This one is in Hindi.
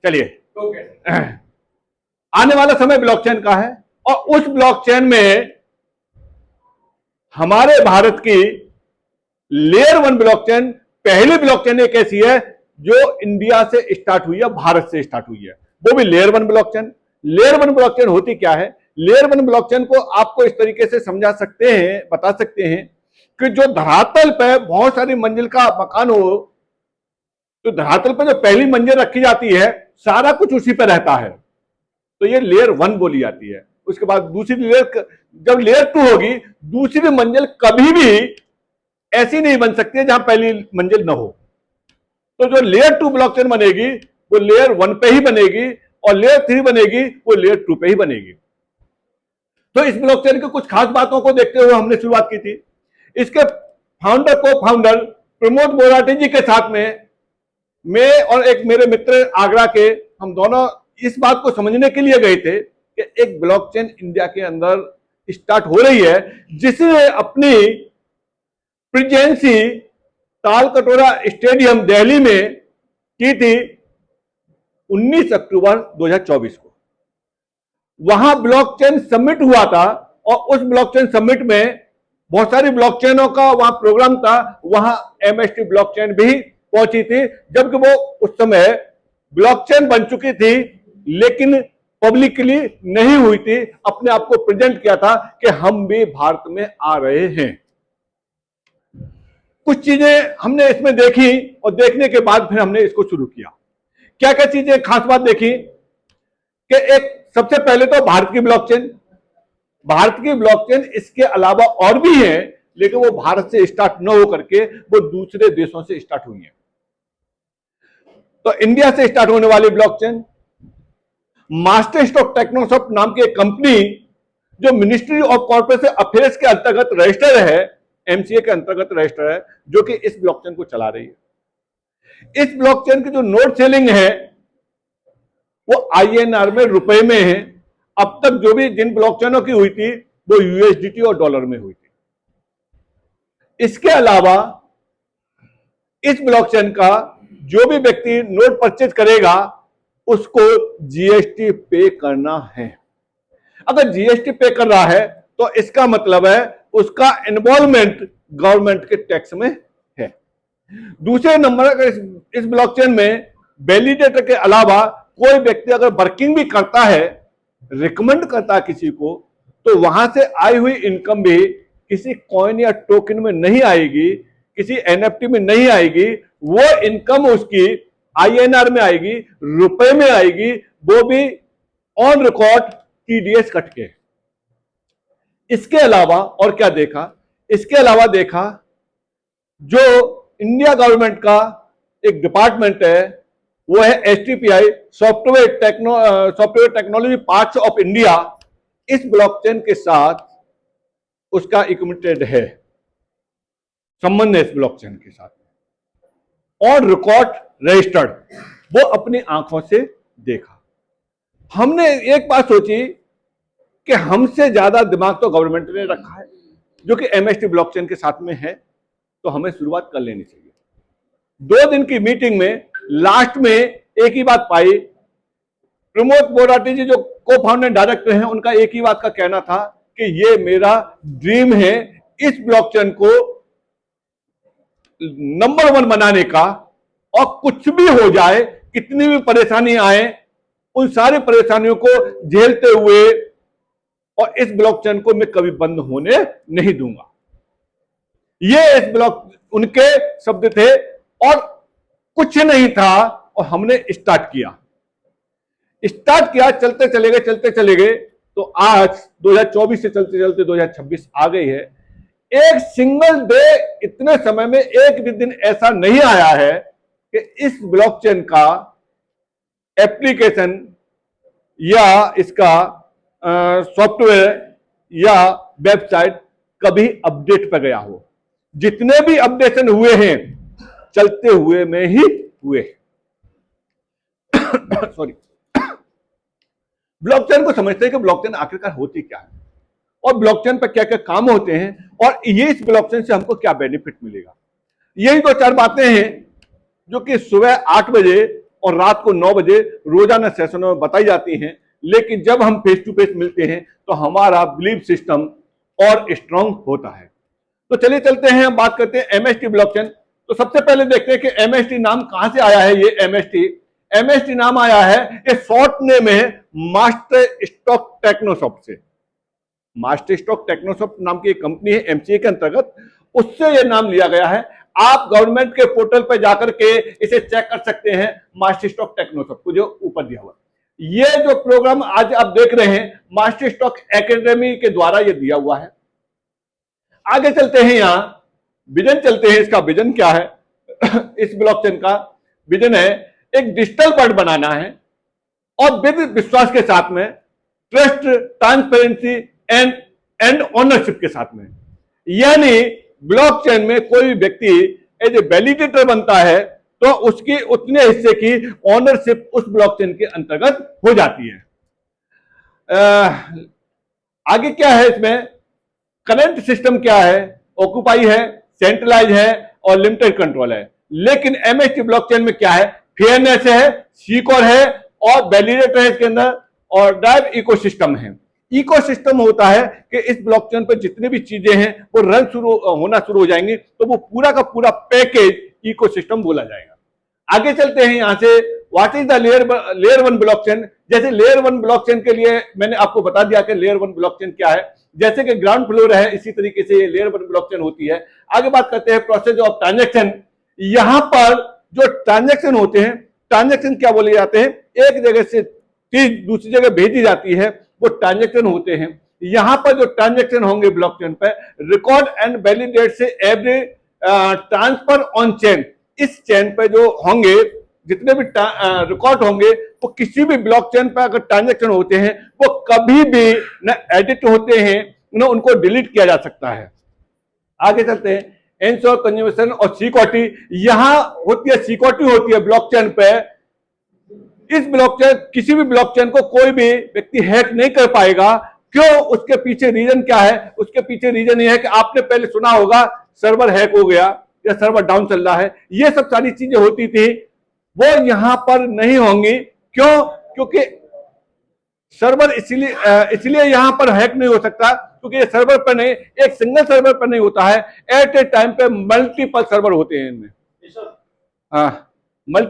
चलिए, आने वाला समय ब्लॉकचेन का है और उस ब्लॉकचेन में हमारे भारत की लेयर 1 ब्लॉकचेन पहली ब्लॉकचेन एक ऐसी है जो इंडिया से स्टार्ट हुई है, भारत से स्टार्ट हुई है, वो भी लेयर 1 ब्लॉकचेन। लेयर 1 ब्लॉकचेन होती क्या है? लेयर 1 ब्लॉकचेन को आपको इस तरीके से समझा सकते हैं, बता सकते हैं कि जो धरातल पे बहुत सारी मंजिल का मकान हो, तो धरातल पे जो पहली मंजिल रखी जाती है सारा कुछ उसी पे रहता है, तो ये लेयर 1 बोली जाती है। उसके बाद दूसरी लेयर, जब लेयर 2 होगी, दूसरी मंजिल कभी भी ऐसी नहीं बन सकती है जहां पहली मंजिल ना हो। तो जो लेयर 2 ब्लॉकचेन बनेगी वो लेयर 1 पे ही बनेगी और लेयर 3 बनेगी वो लेयर 2 पे ही बनेगी। तो इस ब्लॉकचेन की कुछ खास बातों को देखते हुए हमने शुरुआत की थी। इसके फाउंडर को फाउंडर प्रमोद मोराटी जी के साथ में मैं और एक मेरे मित्र आगरा के, हम दोनों इस बात को समझने के लिए गए थे कि एक ब्लॉकचेन इंडिया के अंदर स्टार्ट हो रही है जिसने अपनी प्रेजेंसी तालकटोरा स्टेडियम दिल्ली में की थी 19 अक्टूबर 2024 को। वहां ब्लॉकचेन समिट हुआ था और उस ब्लॉकचेन समिट में बहुत सारी ब्लॉकचेनों का वहां प्रोग्राम था, वहां एमएसटी ब्लॉकचेन भी पहुंची थी, जबकि वो उस समय ब्लॉकचेन बन चुकी थी लेकिन पब्लिकली नहीं हुई थी। अपने आप को प्रेजेंट किया था कि हम भी भारत में आ रहे हैं। कुछ चीजें हमने इसमें देखी और देखने के बाद फिर हमने इसको शुरू किया। क्या क्या चीजें खास बात देखी कि एक सबसे पहले तो भारत की ब्लॉकचेन, भारत की ब्लॉकचेन इसके अलावा और भी है लेकिन वो भारत से स्टार्ट न हो करके वो दूसरे देशों से स्टार्ट हुई है। तो इंडिया से स्टार्ट होने वाली ब्लॉकचेन मास्टर स्ट्रोक टेक्नोसॉफ्ट नाम की एक कंपनी जो मिनिस्ट्री ऑफ कॉर्पोरेट अफेयर्स के अंतर्गत रजिस्टर है, एमसीए के अंतर्गत रजिस्टर है, जो कि इस ब्लॉकचेन को चला रही है। इस ब्लॉकचेन की जो नोट सेलिंग है वो आईएनआर में, रुपए में है। अब तक जो भी जिन ब्लॉकचेनों की हुई थी वो यूएसडीटी और डॉलर में हुई थी। इसके अलावा इस ब्लॉकचेन का जो भी व्यक्ति नोट परचेज करेगा उसको जीएसटी पे करना है। अगर जीएसटी पे कर रहा है तो इसका मतलब है उसका इन्वॉल्वमेंट गवर्नमेंट के टैक्स में है। दूसरे नंबर, अगर इस ब्लॉकचेन में वैलिडेटर के अलावा कोई व्यक्ति अगर वर्किंग भी करता है, रिकमेंड करता है किसी को, तो वहां से आई हुई इनकम भी किसी कॉइन या टोकन में नहीं आएगी, किसी एनएफटी में नहीं आएगी। वो इनकम उसकी आईएनआर में आएगी, रुपए में आएगी, वो भी ऑन रिकॉर्ड टीडीएस कट के। इसके अलावा और क्या देखा? इसके अलावा देखा जो इंडिया गवर्नमेंट का एक डिपार्टमेंट है वो है STPI, software technology parks of India. इस ब्लॉकचेन के साथ उसका इक्विटेड है, संबंध है इस ब्लॉकचेन के साथ, ऑन रिकॉर्ड रजिस्टर्ड। वो अपनी आंखों से देखा। हमने एक बात सोची कि हमसे ज्यादा दिमाग तो गवर्नमेंट ने रखा है जो कि एमएसटी ब्लॉकचेन के साथ में है, तो हमें शुरुआत कर लेनी चाहिए। 2 दिन की मीटिंग में लास्ट में एक ही बात पाई। प्रमोद मोराटी जी जो को फाउंडर डायरेक्टर हैं, उनका एक ही बात का कहना था कि ये मेरा ड्रीम है इस ब्लॉकचेन को नंबर 1 बनाने का, और कुछ भी हो जाए, कितनी भी परेशानी आए, उन सारी परेशानियों को झेलते हुए और इस ब्लॉकचेन को मैं कभी बंद होने नहीं दूंगा। ये इस ब्लॉक उनके शब्द थे और कुछ नहीं था। और हमने स्टार्ट किया, चलते चले गए। तो आज 2024 से चलते चलते 2026 आ गई है। एक सिंगल डे, इतने समय में एक भी दिन ऐसा नहीं आया है कि इस ब्लॉकचेन का एप्लीकेशन या इसका सॉफ्टवेयर या वेबसाइट कभी अपडेट पर गया हो। जितने भी अपडेशन हुए हैं चलते हुए में ही हुए। सॉरी। ब्लॉकचेन को समझते हैं कि ब्लॉकचेन आखिरकार होती क्या है और ब्लॉकचेन पर क्या क्या काम होते हैं और ये इस ब्लॉकचेन से हमको क्या बेनिफिट मिलेगा। यही 2-4 बातें हैं जो कि सुबह 8 बजे और रात को 9 बजे रोजाना सेशनों में बताई जाती हैं, लेकिन जब हम फेस टू फेस मिलते हैं तो हमारा बिलीफ सिस्टम और स्ट्रांग होता है। तो चलिए चलते हैं, हम बात करते हैं एमएसटी ब्लॉकचेन। तो सबसे पहले देखते हैं कि एमएसटी नाम कहां से आया है। ये एमएसटी नाम आया है, ये शॉर्ट नेम है मास्टर स्टॉक टेक्नोसॉफ्ट से। मास्टर स्टॉक टेक्नोसॉफ्ट नाम की एक कंपनी है एमसीए के अंतर्गत, उससे यह नाम लिया गया है। आप गवर्नमेंट के पोर्टल पर जाकर के इसे चेक कर सकते हैं, मास्टर स्टॉक टेक्नोसॉफ्ट को जो ऊपर दिया हुआ। ये जो प्रोग्राम आज आप देख रहे हैं मास्टर स्टॉक एकेडमी के द्वारा ये दिया हुआ है। आगे चलते हैं, यहां विजन चलते हैं। इसका विजन क्या है? इस ब्लॉकचेन का विजन है एक डिजिटल वर्ल्ड बनाना है और विद विश्वास के साथ में, ट्रस्ट, ट्रांसपेरेंसी एंड ओनरशिप के साथ में। यानी ब्लॉकचेन में कोई व्यक्ति एज ए वैलिडेटर बनता है तो उसकी उतने हिस्से की ओनरशिप उस ब्लॉकचेन के अंतर्गत हो जाती है। आगे क्या है इसमें? करंट सिस्टम क्या है? ऑक्यूपाई है, सेंट्रलाइज है और लिमिटेड कंट्रोल है। लेकिन एमएसटी ब्लॉकचेन में क्या है? फेयरनेस है, सिक्योर है और वैलिडेटर है इसके अंदर, और ड्राइव इकोसिस्टम है। इकोसिस्टम होता है कि इस ब्लॉकचेन पर जितनी भी चीजें हैं वो रन होना शुरू हो जाएंगी, तो वो पूरा का पूरा पैकेज इकोसिस्टम बोला जाएगा। आगे चलते हैं यहां से, what is the layer 1 blockchain. जैसे लेयर 1 ब्लॉकचेन के लिए मैंने आपको बता दिया कि लेयर 1 ब्लॉकचेन क्या है। जैसे कि ग्राउंड फ्लोर है, इसी तरीके से ये लेयर 1 ब्लॉकचेन होती है। आगे बात करते हैं प्रोसेस ऑफ ट्रांजैक्शन। यहां पर जो ट्रांजैक्शन होते हैं, ट्रांजैक्शन क्या बोले जाते हैं? एक जगह से चीज दूसरी जगह भेजी जाती है, वो ट्रांजैक्शन होते हैं। यहां पर जो ट्रांजैक्शन होंगे ब्लॉकचेन पे, रिकॉर्ड एंड वैलिडेट से एवरी ट्रांसफर ऑन चेन। इस चेन पे जो होंगे जितने भी रिकॉर्ड होंगे वो किसी भी ब्लॉकचेन पे अगर ट्रांजैक्शन होते हैं वो कभी भी न एडिट होते हैं न उनको डिलीट किया जा सकता है। आगे चलते हैं, एंश्योर कंजर्वेशन और सिक्योरिटी। यहां होती है सिक्योरिटी होती है ब्लॉकचेन पे। इस ब्लॉकचेन, किसी भी ब्लॉकचेन को कोई भी व्यक्ति हैक नहीं कर पाएगा। क्यों? उसके पीछे रीजन क्या है? उसके पीछे रीजन ये है कि आपने पहले सुना होगा सर्वर हैक हो गया या सर्वर डाउन चल रहा है, ये सब सारी चीजें होती थी, वो यहां पर नहीं होंगी। क्यों? क्योंकि सर्वर इसलिए यहां पर हैक नहीं हो सकता क्योंकि ये सर्वर पर नहीं, एक सिंगल सर्वर पर नहीं होता है, एट ए टाइम पे मल्टीपल सर्वर होते हैं इनमें। हाँ,